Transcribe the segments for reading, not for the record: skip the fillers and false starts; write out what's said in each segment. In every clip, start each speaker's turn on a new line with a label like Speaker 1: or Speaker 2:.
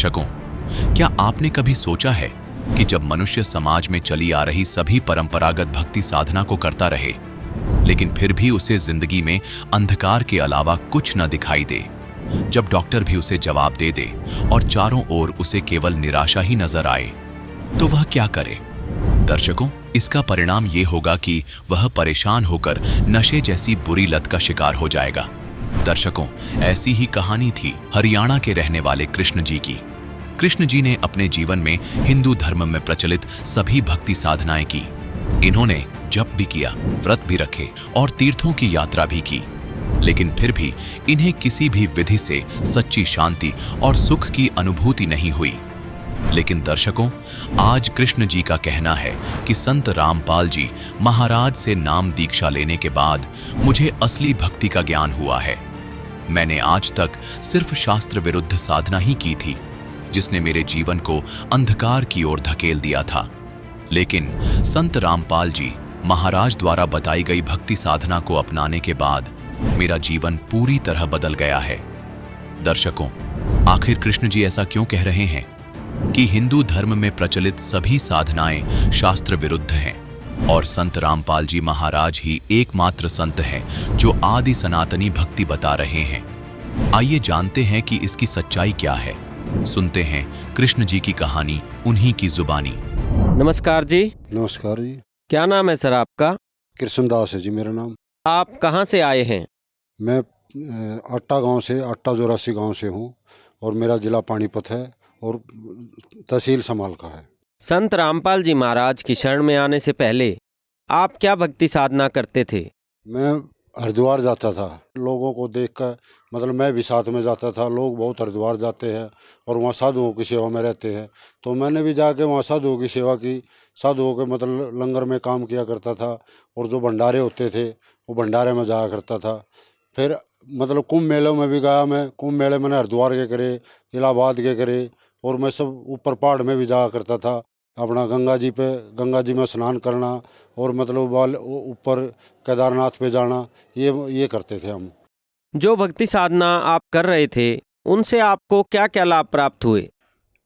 Speaker 1: दर्शकों, क्या आपने कभी सोचा है कि जब मनुष्य समाज में चली आ रही सभी परंपरागत भक्ति साधना को करता रहे, लेकिन फिर भी उसे जिंदगी में अंधकार के अलावा कुछ न दिखाई दे, जब डॉक्टर भी उसे जवाब दे दे और चारों ओर उसे केवल निराशा ही नजर आए, तो वह क्या करे? दर्शकों, इसका परिणाम ये होगा कि वह परेशान होकर नशे जैसी बुरी लत का शिकार हो जाएगा। दर्शकों, ऐसी ही कहानी थी हरियाणा के रहने वाले कृष्ण जी की। कृष्ण जी ने अपने जीवन में हिंदू धर्म में प्रचलित सभी भक्ति साधनाएं की। इन्होंने जप भी किया, व्रत भी रखे और तीर्थों की यात्रा भी की, लेकिन फिर भी इन्हें किसी भी विधि से सच्ची शांति और सुख की अनुभूति नहीं हुई। लेकिन दर्शकों, आज कृष्ण जी का कहना है कि संत रामपाल जी महाराज से नाम दीक्षा लेने के बाद मुझे असली भक्ति का ज्ञान हुआ है। मैंने आज तक सिर्फ शास्त्र विरुद्ध साधना ही की थी, जिसने मेरे जीवन को अंधकार की ओर धकेल दिया था। लेकिन संत रामपाल जी महाराज द्वारा बताई गई भक्ति साधना को अपनाने के बाद मेरा जीवन पूरी तरह बदल गया है। दर्शकों, आखिर कृष्ण जी ऐसा क्यों कह रहे हैं कि हिंदू धर्म में प्रचलित सभी साधनाएं शास्त्र विरुद्ध हैं और संत रामपाल जी महाराज ही एकमात्र संत हैं जो आदि सनातनी भक्ति बता रहे हैं? आइए जानते हैं कि इसकी सच्चाई क्या है। सुनते हैं कृष्ण जी की कहानी उन्हीं की जुबानी।
Speaker 2: नमस्कार जी।
Speaker 3: नमस्कार जी।
Speaker 2: क्या नाम है सर आपका?
Speaker 3: कृष्णदास है जी मेरा नाम।
Speaker 2: आप कहाँ से आए हैं?
Speaker 3: मैं अट्टा गांव से, अट्टा जोरासी गांव से हूँ और मेरा जिला पानीपत है और तहसील समाल का है।
Speaker 2: संत रामपाल जी महाराज की शरण में आने से पहले आप क्या भक्ति साधना करते थे?
Speaker 3: मैं हरिद्वार जाता था, लोगों को देखकर, मतलब मैं भी साथ में जाता था। लोग बहुत हरिद्वार जाते हैं और वहाँ साधुओं की सेवा में रहते हैं, तो मैंने भी जाके वहाँ साधुओं की सेवा की। साधुओं के मतलब लंगर में काम किया करता था और जो भंडारे होते थे वो भंडारे में जाया करता था। फिर मतलब कुंभ मेलों में भी गया मैं। कुंभ मेले मैंने हरिद्वार के करे, इलाहाबाद के करे और मैं सब ऊपर पहाड़ में भी जाया करता था। अपना गंगा जी में स्नान करना और मतलब ऊपर केदारनाथ पे जाना, ये करते थे हम।
Speaker 2: जो भक्ति साधना आप कर रहे थे उनसे आपको क्या क्या लाभ प्राप्त हुए?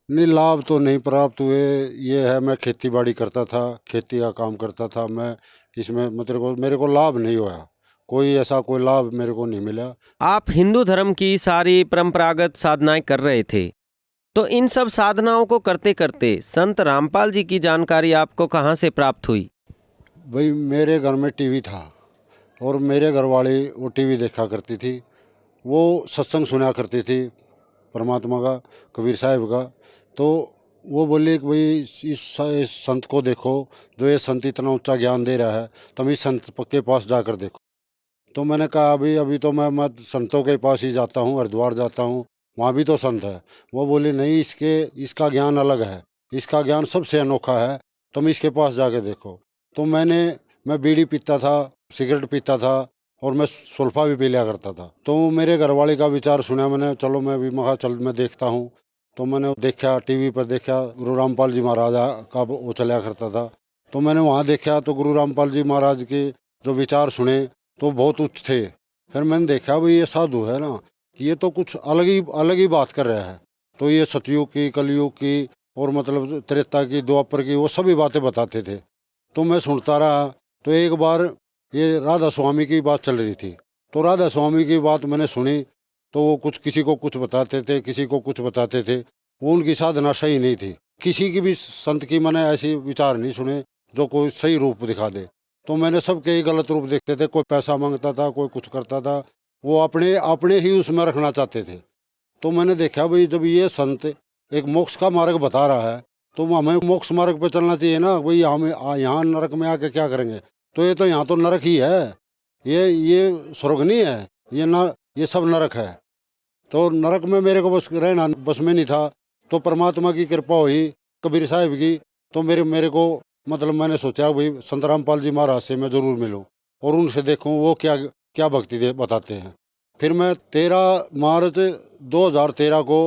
Speaker 3: नहीं, लाभ तो नहीं प्राप्त हुए। ये है, मैं खेती बाड़ी करता था, खेती का काम करता था मैं। इसमें मतलब मेरे को लाभ नहीं हुआ, कोई ऐसा कोई लाभ मेरे को नहीं मिला।
Speaker 2: आप हिंदू धर्म की सारी परंपरागत साधनाएं कर रहे थे, तो इन सब साधनाओं को करते करते संत रामपाल जी की जानकारी आपको कहाँ से प्राप्त हुई?
Speaker 3: भाई, मेरे घर में टीवी था और मेरे घर वाली वो टीवी देखा करती थी। वो सत्संग सुना करती थी परमात्मा का, कबीर साहब का। तो वो बोली कि भाई इस संत को देखो, जो ये संत इतना ऊंचा ज्ञान दे रहा है, तुम इस संत के पास जाकर देखो। तो मैंने कहा अभी तो मैं संतों के पास ही जाता हूँ, हरिद्वार जाता हूँ, वहाँ भी तो संत है। वो बोली नहीं, इसका ज्ञान अलग है, इसका ज्ञान सबसे अनोखा है, तुम इसके पास जाके देखो। तो मैं बीड़ी पीता था, सिगरेट पीता था और मैं सुल्फा भी पी लिया करता था। तो मेरे घरवाले का विचार सुना मैंने, चलो मैं भी महा चल मैं देखता हूँ। तो मैंने देखा, टीवी पर देखा, गुरु रामपाल जी महाराज का वो चला करता था। तो मैंने वहाँ देखा तो गुरु रामपाल जी महाराज के जो विचार सुने तो बहुत उच्च थे। फिर मैंने देखा भाई ये साधु है ना, ये तो कुछ अलग ही बात कर रहा है। तो ये सतयुग की, कलयुग की और मतलब त्रेता की, द्वापर की, वो सभी बातें बताते थे। तो मैं सुनता रहा। तो एक बार ये राधा स्वामी की बात चल रही थी, तो राधा स्वामी की बात मैंने सुनी। तो वो कुछ किसी को कुछ बताते थे, किसी को कुछ बताते थे। वो उनकी साधना सही नहीं थी। किसी की भी संत की मैंने ऐसी विचार नहीं सुने जो कोई सही रूप दिखा दे। तो मैंने सबके ही गलत रूप देखते थे। कोई पैसा मांगता था, कोई कुछ करता था, वो अपने ही उसमें रखना चाहते थे। तो मैंने देखा भाई जब ये संत एक मोक्ष का मार्ग बता रहा है तो हमें मोक्ष मार्ग पे चलना चाहिए ना। भाई हमें यहाँ नरक में आके क्या करेंगे? तो ये तो यहाँ तो नरक ही है, ये स्वर्ग नहीं है, ये सब नरक है। तो नरक में मेरे को बस रहना बस में नहीं था। तो परमात्मा की कृपा हुई, कबीर साहब की। तो मेरे को मतलब मैंने सोचा भाई संत रामपाल जी महाराज से मैं जरूर मिलूं और उनसे देखूं वो क्या भक्ति बताते हैं। फिर मैं 13 मार्च 2013 को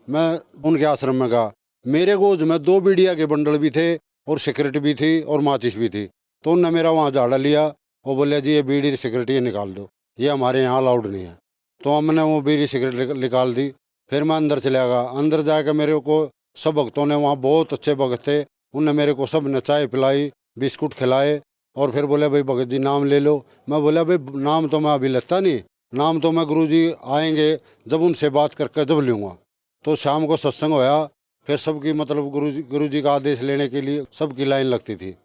Speaker 3: मैं उनके आश्रम में गया। मेरे गोद में 2 बीड़िया के बंडल भी थे और सिगरेट भी थी और माचिस भी थी। तो उनने मेरा वहाँ झाड़ा लिया और बोले जी ये बीड़ी सिगरेट ये निकाल दो, ये हमारे यहाँ अलाउड नहीं है। तो हमने वो बीड़ी सिगरेट निकाल दी। फिर मैं अंदर चला गया। अंदर जाकर मेरे को सब भक्तों ने, वहाँ बहुत अच्छे भक्त थे, उनने मेरे को सब ने चाय पिलाई, बिस्कुट खिलाए और फिर बोले भाई भगत जी नाम ले लो। मैं बोला भाई नाम तो मैं अभी लेता नहीं, नाम तो मैं गुरुजी आएंगे जब उनसे बात करके जब लूँगा। तो शाम को सत्संग होया, फिर सबकी मतलब गुरुजी का आदेश लेने के लिए सबकी लाइन लगती थी,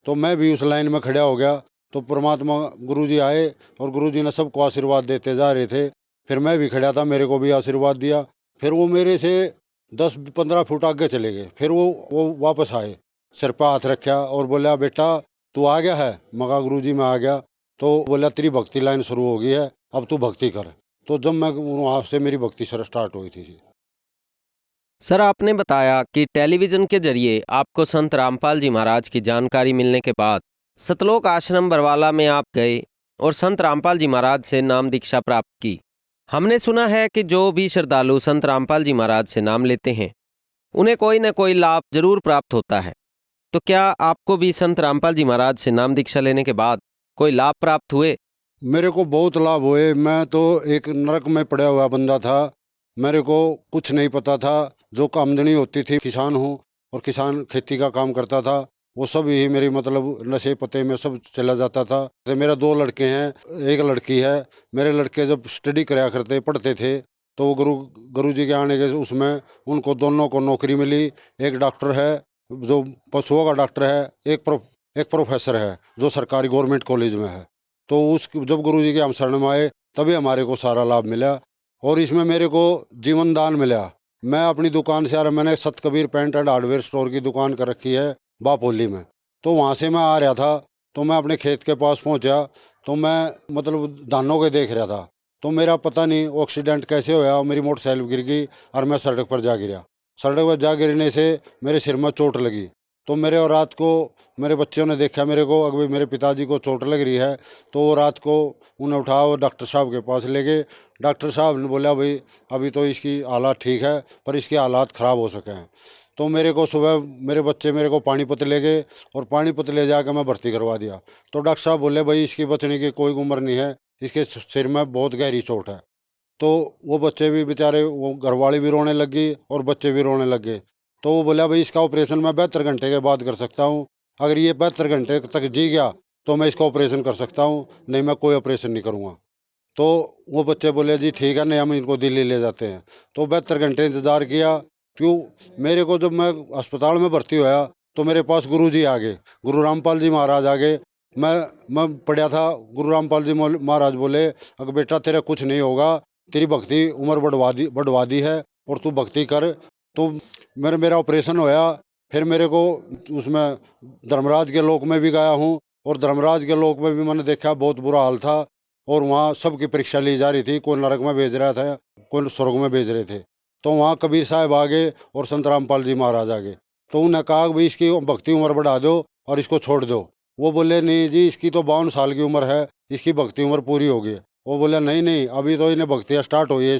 Speaker 3: तो मैं भी उस लाइन में खड़ा हो गया। तो परमात्मा गुरुजी आए और गुरुजी ने सबको आशीर्वाद देते जा रहे थे। फिर मैं भी खड़ा था, मेरे को भी आशीर्वाद दिया। फिर वो मेरे से 10-15 फुट आगे चले गए। फिर वो वापस आए, सिर पर हाथ रखा और बोला बेटा तू आ गया है। मगा गुरुजी मैं आ गया। तो बोला तेरी भक्ति लाइन शुरू हो गई है, अब तू भक्ति कर। तो जब मैं वहाँ से मेरी भक्ति सर स्टार्ट हुई थी जी।
Speaker 2: सर, आपने बताया कि टेलीविज़न के जरिए आपको संत रामपाल जी महाराज की जानकारी मिलने के बाद सतलोक आश्रम बरवाला में आप गए और संत रामपाल जी महाराज से नाम दीक्षा प्राप्त की। हमने सुना है कि जो भी श्रद्धालु संत रामपाल जी महाराज से नाम लेते हैं उन्हें कोई न कोई लाभ जरूर प्राप्त होता है। तो क्या आपको भी संत रामपाल जी महाराज से नाम दीक्षा लेने के बाद कोई लाभ प्राप्त हुए?
Speaker 3: मेरे को बहुत लाभ हुए। मैं तो एक नरक में पड़ा हुआ बंदा था, मेरे को कुछ नहीं पता था। जो आमदनी होती थी, किसान हूँ और किसान खेती का काम करता था, वो सब ही मेरी मतलब नशे पते में सब चला जाता था। तो मेरा 2 लड़के हैं, एक लड़की है। मेरे लड़के जब स्टडी कराया करते पढ़ते थे तो वो गुरुजी के आने के उसमें उनको दोनों को नौकरी मिली। एक डॉक्टर है जो पशुओं का डॉक्टर है, एक प्रोफेसर है जो सरकारी गवर्नमेंट कॉलेज में है। तो जब गुरुजी के हम शरण में आए तभी हमारे को सारा लाभ मिला और इसमें मेरे को जीवन दान मिला। मैं अपनी दुकान से मैंने सतकबीर पेंट एंड हार्डवेयर स्टोर की दुकान कर रखी है बापोली में। तो वहाँ से मैं आ रहा था तो मैं अपने खेत के पास पहुँचा तो मैं मतलब धानों के देख रहा था। तो मेरा पता नहीं एक्सीडेंट कैसे होया, मेरी मोटरसाइकिल गिर गई और मैं सड़क पर जा गिरा। सड़क पर जा गिरने से मेरे सिर में चोट लगी। तो मेरे और रात को मेरे बच्चों ने देखा मेरे को, अगर मेरे पिताजी को चोट लग रही है, तो वो रात को उन्हें उठा वो डॉक्टर साहब के पास ले गए। डॉक्टर साहब ने बोला भाई अभी तो इसकी हालात ठीक है पर इसके हालात ख़राब हो सके हैं। तो मेरे को सुबह मेरे बच्चे मेरे को पानीपत ले गए और पानीपत ले जाकर मैं भर्ती करवा दिया। तो डॉक्टर साहब बोले भाई इसकी बचने की कोई उम्र नहीं है, इसके सिर में बहुत गहरी चोट है। तो वो बच्चे भी बेचारे, वो घरवाली भी रोने लग गई और बच्चे भी रोने लग गए। तो वो बोला भाई इसका ऑपरेशन मैं 72 घंटे के बाद कर सकता हूँ, अगर ये 72 घंटे तक जी गया तो मैं इसका ऑपरेशन कर सकता हूँ, नहीं मैं कोई ऑपरेशन नहीं करूँगा। तो वो बच्चे बोले जी ठीक है, नहीं हम इनको दिल्ली ले जाते हैं। तो 72 घंटे इंतज़ार किया। क्यों, मेरे को जब मैं अस्पताल में भर्ती होया तो मेरे पास गुरुजी आ गए, गुरु रामपाल जी महाराज आ गए। मैं पढ़ा था, गुरु रामपाल जी महाराज बोले अगर बेटा तेरा कुछ नहीं होगा, तेरी भक्ति उम्र बढ़वा दी है और तू भक्ति कर। तो मेरा ऑपरेशन होया। फिर मेरे को उसमें धर्मराज के लोक में भी गया हूँ और धर्मराज के लोक में भी मैंने देखा बहुत बुरा हाल था और वहाँ सबकी परीक्षा ली जा रही थी, कोई नरक में भेज रहा था, कोई स्वर्ग में भेज रहे थे। तो वहाँ कबीर साहब आ गए और संत रामपाल जी महाराज आ गए। तो उन्हें कहा भाई इसकी भक्ति उम्र बढ़ा दो और इसको छोड़ दो। वो बोले नहीं जी इसकी तो 52 साल की उम्र है, इसकी भक्ति उम्र पूरी हो गई। वो बोला नहीं अभी तो इन्हें भक्तियाँ स्टार्ट हुई है,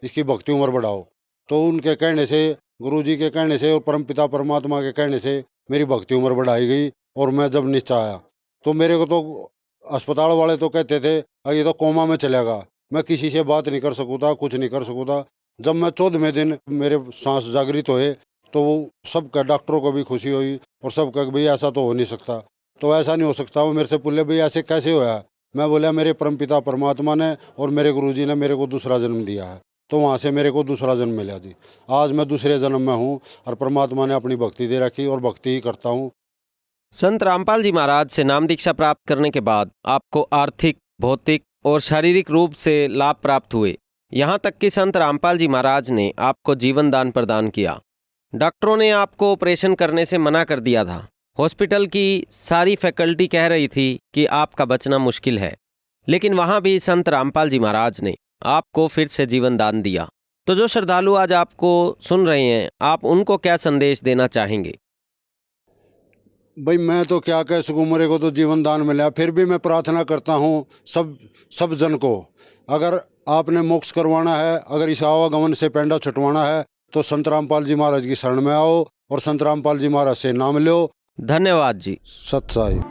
Speaker 3: इसकी भक्ति उम्र बढ़ाओ। तो उनके कहने से, गुरुजी के कहने से और परमपिता परमात्मा के कहने से मेरी भक्ति उम्र बढ़ाई गई। और मैं जब नीचे आया तो मेरे को तो अस्पताल वाले तो कहते थे ये तो कोमा में चलेगा, मैं किसी से बात नहीं कर सकूँ था, कुछ नहीं कर सकूँ था। जब मैं 14वें दिन मेरे सांस जागृत हुए तो वो सबका, डॉक्टरों को भी खुशी हुई और सब कहा भाई ऐसा तो हो नहीं सकता। तो ऐसा नहीं हो सकता। वो मेरे से बोले भाई ऐसे कैसे होया। मैं बोला मेरे परमपिता परमात्मा ने और मेरे गुरुजी ने मेरे को दूसरा जन्म दिया है। तो वहाँ से मेरे को दूसरा जन्म मिला जी। आज मैं दूसरे जन्म में हूँ और परमात्मा ने अपनी भक्ति दे रखी और भक्ति ही करता हूँ।
Speaker 2: संत रामपाल जी महाराज से नाम दीक्षा प्राप्त करने के बाद आपको आर्थिक, भौतिक और शारीरिक रूप से लाभ प्राप्त हुए। यहाँ तक कि संत रामपाल जी महाराज ने आपको जीवन दान प्रदान किया। डॉक्टरों ने आपको ऑपरेशन करने से मना कर दिया था। हॉस्पिटल की सारी फैकल्टी कह रही थी कि आपका बचना मुश्किल है, लेकिन वहाँ भी संत रामपाल जी महाराज ने आपको फिर से जीवन दान दिया। तो जो श्रद्धालु आज आपको सुन रहे हैं, आप उनको क्या संदेश देना चाहेंगे?
Speaker 3: भाई मैं तो क्या कह सकूँ, मेरे को तो जीवन दान मिला। फिर भी मैं प्रार्थना करता हूँ सब जन को, अगर आपने मोक्ष करवाना है, अगर इस आवागमन से पेंडा छुटवाना है तो संत रामपाल जी महाराज की शरण में आओ और संत रामपाल जी महाराज से नाम लो।
Speaker 2: धन्यवाद जी।
Speaker 3: सत साई।